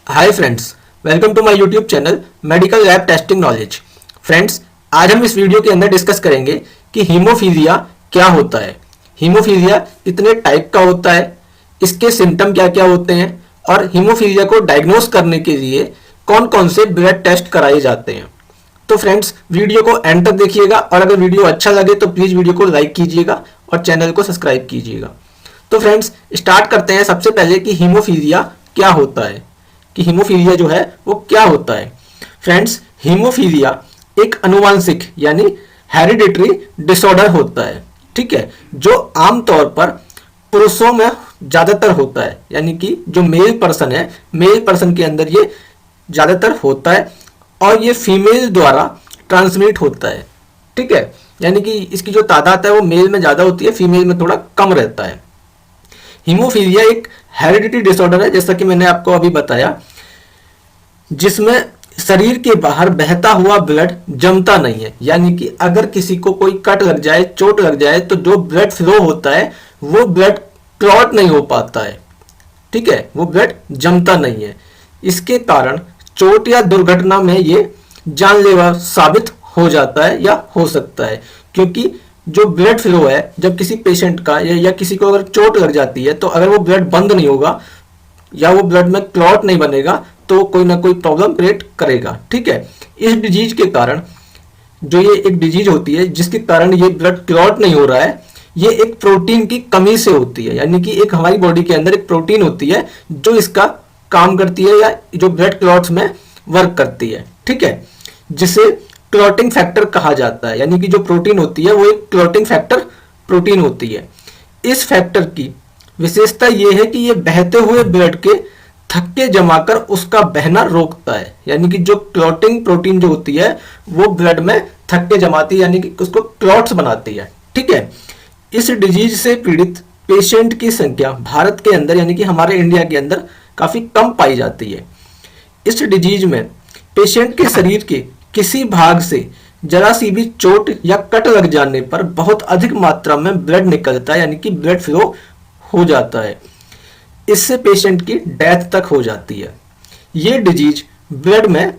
Hi friends, welcome to my YouTube channel medical lab testing knowledge. Friends, आज हम इस video के अंदर डिस्कस करेंगे कि हीमोफीलिया क्या होता है, हीमोफीलिया कितने टाइप का होता है, इसके सिम्टम क्या क्या होते हैं और हीमोफीलिया को डायग्नोस करने के लिए कौन कौन से ब्लड टेस्ट कराए जाते हैं। तो फ्रेंड्स, वीडियो को एंड तक देखिएगा और अगर वीडियो अच्छा लगे तो प्लीज़ वीडियो को लाइक कीजिएगा और चैनल को सब्सक्राइब कीजिएगा। तो फ्रेंड्स, स्टार्ट करते हैं सबसे पहले कि हीमोफीलिया क्या होता है, कि हीमोफीलिया जो है वो क्या होता है। फ्रेंड्स, हीमोफीलिया एक अनुवांशिक यानी हेरिडिटरी डिसऑर्डर होता है, ठीक है, जो आमतौर पर पुरुषों में ज़्यादातर होता है, यानी कि जो मेल पर्सन है, मेल पर्सन के अंदर ये ज़्यादातर होता है और ये फीमेल द्वारा ट्रांसमिट होता है, ठीक है, यानी कि इसकी जो तादाद है वो मेल में ज़्यादा होती है, फीमेल में थोड़ा कम रहता है। हीमोफीलिया एक हेरिडिटी डिसऑर्डर है, जैसा कि मैंने आपको अभी बताया, जिसमें शरीर के बाहर बहता हुआ ब्लड जमता नहीं है, यानी कि अगर किसी को कोई कट लग जाए, चोट लग जाए, तो जो ब्लड फ्लो होता है वो ब्लड क्लॉट नहीं हो पाता है, ठीक है, वो ब्लड जमता नहीं है। इसके कारण चोट या दुर्घटना में ये जानलेवा साबित हो जाता है या हो सकता है, क्योंकि जो ब्लड फ्लो है जब किसी पेशेंट का या किसी को अगर चोट लग जाती है तो अगर वो ब्लड बंद नहीं होगा या वो ब्लड में क्लॉट नहीं बनेगा तो कोई ना कोई प्रॉब्लम क्रिएट करेगा, ठीक है। इस डिजीज के कारण, जो ये एक डिजीज होती है जिसके कारण ये ब्लड क्लॉट नहीं हो रहा है, ये एक प्रोटीन की कमी से होती है, यानी कि एक हमारी बॉडी के अंदर एक प्रोटीन होती है जो इसका काम करती है या जो ब्लड क्लॉट्स में वर्क करती है, ठीक है, जिसे क्लॉटिंग फैक्टर कहा जाता है, यानी कि जो प्रोटीन होती है वो एक क्लॉटिंग फैक्टर प्रोटीन होती है। इस फैक्टर की विशेषता ये है कि ये बहते हुए ब्लड के थक्के जमाकर उसका बहना रोकता है, यानी कि जो क्लॉटिंग प्रोटीन जो होती है वो ब्लड में थक्के जमाती है, यानी कि उसको क्लॉट्स बनाती है, ठीक है। इस डिजीज से पीड़ित पेशेंट की संख्या भारत के अंदर, यानी कि हमारे इंडिया के अंदर काफी कम पाई जाती है। इस डिजीज में पेशेंट के शरीर के किसी भाग से जरा सी भी चोट या कट लग जाने पर बहुत अधिक मात्रा में ब्लड निकलता है, यानी कि ब्लड फ्लो हो जाता है। इससे पेशेंट की डेथ तक हो जाती है। ये डिजीज ब्लड में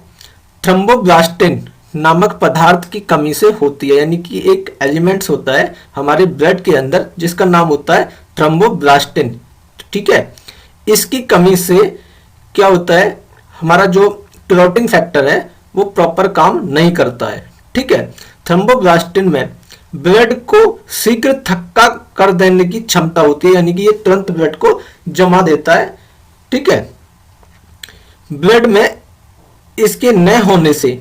थ्रोम्बोब्लास्टिन नामक पदार्थ की कमी से होती है, यानी कि एक एलिमेंट्स होता है हमारे ब्लड के अंदर जिसका नाम होता है थ्रोम्बोब्लास्टिन, ठीक है। इसकी कमी से क्या होता है, हमारा जो क्लॉटिंग फैक्टर है वो प्रॉपर काम नहीं करता है, ठीक है। थ्रोम्बोब्लास्टिन में ब्लड को शीघ्र थक्का कर देने की क्षमता होती है, यानी कि ये तुरंत ब्लड को जमा देता है, ठीक है। ब्लड में इसके न होने से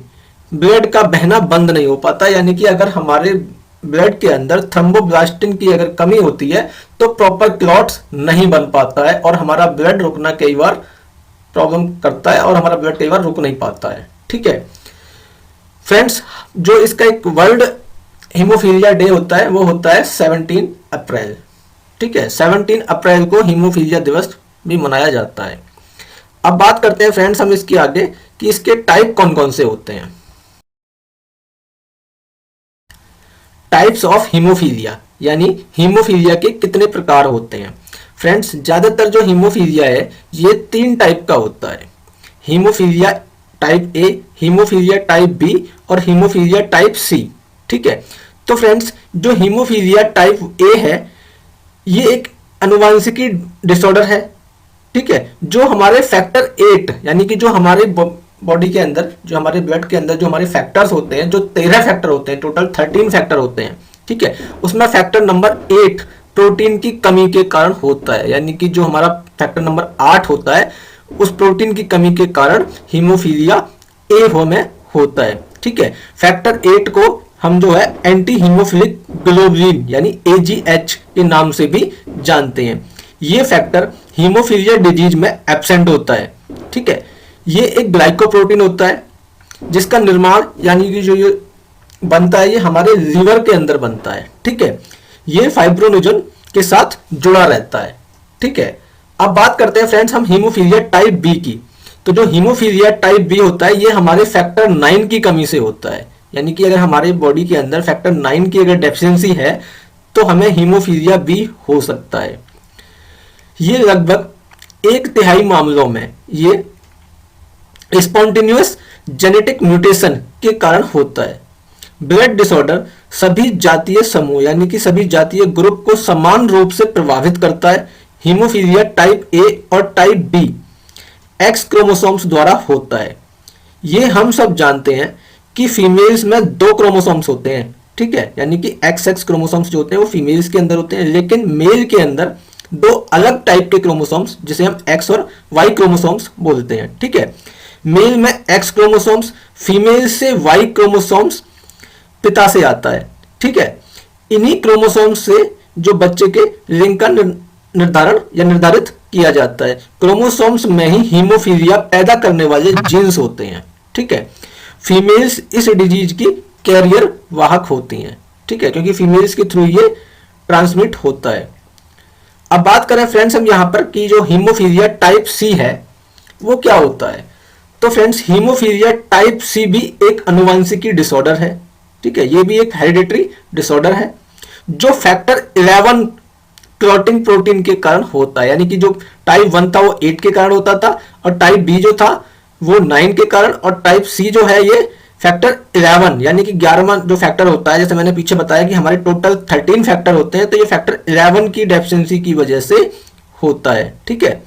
ब्लड का बहना बंद नहीं हो पाता, यानी कि अगर हमारे ब्लड के अंदर थ्रोम्बोब्लास्टिन की अगर कमी होती है तो प्रॉपर क्लॉट्स नहीं बन पाता है और हमारा ब्लड रुकना कई बार प्रॉब्लम करता है और हमारा ब्लड कई बार रुक नहीं पाता है, ठीक है। फ्रेंड्स, जो इसका एक वर्ल्ड हीमोफीलिया डे होता है वो होता है 17 अप्रैल, ठीक है। 17 अप्रैल को हीमोफीलिया दिवस भी मनाया जाता है। अब बात करते हैं फ्रेंड्स हम इसके आगे कि इसके टाइप कौन कौन से होते हैं। टाइप्स ऑफ हीमोफीलिया, यानी हीमोफीलिया के कितने प्रकार होते हैं। फ्रेंड्स, ज्यादातर जो हीमोफीलिया है ये 3 टाइप का होता है, haemophilia type A, haemophilia type B और हीमोफीलिया टाइप सी, ठीक है। तो फ्रेंड्स, जो हीमोफीलिया टाइप ए है ये एक अनुवांशिकी डिसऑर्डर है, ठीक है, जो हमारे फैक्टर 8 यानी कि जो हमारे बॉडी के अंदर, जो हमारे ब्लड के अंदर जो हमारे फैक्टर्स होते हैं, जो 13 फैक्टर होते हैं, टोटल 13 फैक्टर होते हैं, ठीक है, उसमें फैक्टर नंबर 8 प्रोटीन की कमी के कारण होता है, यानी कि जो हमारा फैक्टर नंबर 8 होता है उस प्रोटीन की कमी के कारण हीमोफीलिया ए में होता है, ठीक है। फैक्टर 8 को हम जो है एंटी हीमोफिलिक ग्लोबुलिन यानी AGH के नाम से भी जानते हैं। ये फैक्टर हीमोफीलिया डिजीज में एब्सेंट होता है, ठीक है। ये एक ग्लाइकोप्रोटीन होता है जिसका निर्माण, यानी कि जो ये बनता है ये हमारे लीवर के अंदर बनता है, ठीक है। ये फाइब्रोनोजन के साथ जुड़ा रहता है, ठीक है। अब बात करते हैं फ्रेंड्स हम हीमोफीलिया टाइप बी की। तो जो हीमोफीलिया टाइप बी होता है ये हमारे फैक्टर 9 की कमी से होता है, यानी कि अगर हमारे बॉडी के अंदर फैक्टर 9 की अगर डेफिशिएंसी है तो हमें हीमोफीलिया बी हो सकता है। ये लगभग 1/3 मामलों में ये स्पॉन्टेनियस जेनेटिक म्यूटेशन के कारण होता है। ब्लड डिसऑर्डर सभी जातीय समूह यानी कि सभी जातीय ग्रुप को समान रूप से प्रभावित करता है। हीमोफीलिया टाइप ए और टाइप बी एक्स क्रोमोसोम्स द्वारा होता है। ये हम सब जानते हैं कि फीमेल्स में 2 क्रोमोसोम्स होते हैं, ठीक है, यानी कि एक्स एक्स क्रोमोसोम्स जो होते हैं वो फीमेल्स के अंदर होते हैं, लेकिन मेल के अंदर 2 अलग टाइप के क्रोमोसोम्स जिसे हम एक्स और वाई क्रोमोसोम्स बोलते हैं, ठीक है। मेल में एक्स क्रोमोसोम्स, फीमेल से वाई क्रोमोसोम्स पिता से आता है, ठीक है। इन्हीं क्रोमोसोम्स से जो बच्चे के लिंग का निर्धारण या निर्धारित किया जाता है। क्रोमोसोम्स में ही हीमोफीलिया पैदा करने वाले जीन्स होते हैं, ठीक है। फीमेल्स इस डिजीज की कैरियर वाहक होती हैं, ठीक है, क्योंकि फीमेल्स के थ्रू ये ट्रांसमिट होता है। अब बात करें फ्रेंड्स हम यहाँ पर कि जो हीमोफीलिया टाइप सी है वो क्या होता है। तो फ्रेंड्स हीमोफीलिया टाइप सी भी एक आनुवंशिकी डिसऑर्डर है, ठीक है, ये भी एक हेरिडिटरी डिसऑर्डर है जो फैक्टर 11 क्लॉटिंग प्रोटीन के कारण होता है। यानी कि जो टाइप 1 था वो 8 के कारण होता था और टाइप बी जो था वो 9 के कारण, और टाइप सी जो है ये फैक्टर 11 यानी कि 11वां जो फैक्टर होता है, जैसे मैंने पीछे बताया कि हमारे टोटल 13 फैक्टर होते हैं, तो ये फैक्टर 11 की डेफिशिएंसी की वजह से होता है, ठीक है।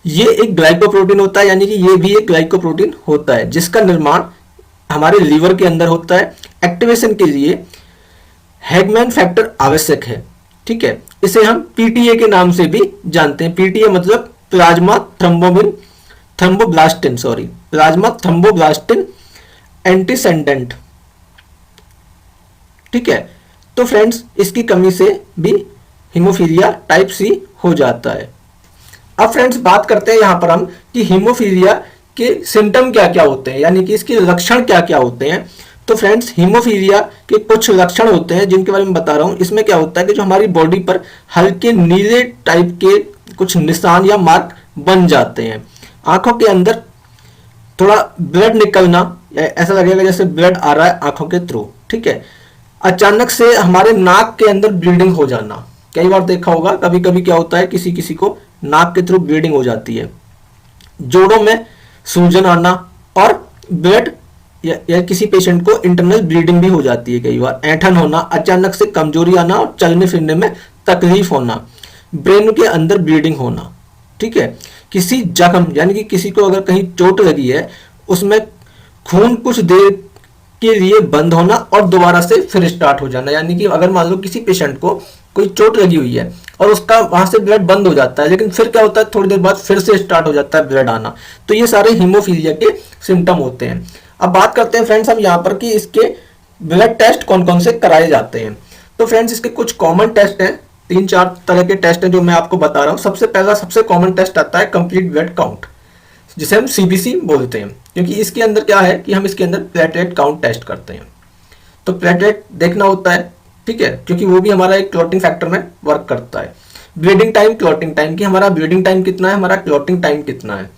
ये एक ग्लाइकोप्रोटीन होता है, यानी कि ये भी एक ग्लाइकोप्रोटीन होता है जिसका निर्माण हमारे लीवर के अंदर होता है। एक्टिवेशन के लिए हैगमैन फैक्टर आवश्यक है, ठीक है। इसे हम पीटीए के नाम से भी जानते हैं। पीटीए मतलब प्लाज्मा थ्रोम्बोब्लास्टिन प्लाज्मा थ्रोम्बोब्लास्टिन एंटीसेंडेंट, ठीक है। तो फ्रेंड्स इसकी कमी से भी हीमोफीलिया टाइप सी हो जाता है। अब फ्रेंड्स बात करते हैं यहां पर हम कि हीमोफीलिया के सिम्टम क्या क्या होते हैं, यानी कि इसके लक्षण क्या क्या होते हैं। तो फ्रेंड्स हीमोफीलिया के कुछ लक्षण होते हैं जिनके बारे में बता रहा हूं। इसमें क्या होता है कि जो हमारी बॉडी पर हल्के नीले टाइप के कुछ निशान या मार्क बन जाते हैं। आंखों के अंदर थोड़ा ब्लड निकलना, ऐसा लगेगा जैसे ब्लड आ रहा है आंखों के थ्रू, ठीक है। अचानक से हमारे नाक के अंदर ब्लीडिंग हो जाना, कई बार देखा होगा, कभी कभी क्या होता है किसी किसी को नाक के थ्रू ब्लीडिंग हो जाती है। जोड़ों में सूजन आना और ब्लड या किसी पेशेंट को इंटरनल ब्लीडिंग भी हो जाती है कई बार। ऐंठन होना, अचानक से कमजोरी आना और चलने फिरने में तकलीफ होना, ब्रेन के अंदर ब्लीडिंग होना, ठीक है। किसी जख्म यानी कि किसी को अगर कहीं चोट लगी है उसमें खून कुछ देर के लिए बंद होना और दोबारा से फिर स्टार्ट हो जाना। यानी कि अगर मान लो किसी पेशेंट को कोई चोट लगी हुई है और उसका वहां से ब्लड बंद हो जाता है, लेकिन फिर क्या होता है थोड़ी देर बाद फिर से स्टार्ट हो जाता है ब्लड आना। तो ये सारे हीमोफीलिया के सिम्टम होते हैं। अब बात करते हैं फ्रेंड्स हम यहाँ पर कि इसके ब्लड टेस्ट कौन कौन से कराए जाते हैं। तो फ्रेंड्स इसके कुछ कॉमन टेस्ट हैं, 3-4 तरह के टेस्ट हैं जो मैं आपको बता रहा हूँ। सबसे पहला सबसे कॉमन टेस्ट आता है कंप्लीट ब्लड काउंट, जिसे हम सीबीसी बोलते हैं, क्योंकि इसके अंदर क्या है कि हम इसके अंदर प्लेटलेट काउंट टेस्ट करते हैं। तो प्लेटलेट देखना होता है, ठीक है, क्योंकि वो भी हमारा एक क्लॉटिंग फैक्टर में वर्क करता है। ब्लीडिंग टाइम, क्लॉटिंग टाइम की हमारा ब्लीडिंग टाइम कितना है, हमारा क्लॉटिंग टाइम कितना है।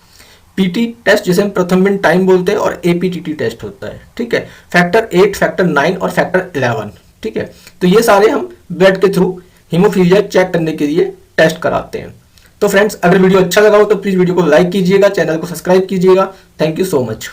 पीटी टेस्ट जिसे हम प्रथम बिंदु टाइम बोलते हैं और एपीटीटी टेस्ट होता है, ठीक है। फैक्टर 8, फैक्टर 9 और फैक्टर 11, ठीक है। तो ये सारे हम ब्लड के थ्रू हीमोफीलिया चेक करने के लिए टेस्ट कराते हैं। तो फ्रेंड्स अगर वीडियो अच्छा लगा हो तो प्लीज वीडियो को लाइक कीजिएगा, चैनल को सब्सक्राइब कीजिएगा। Thank you so much.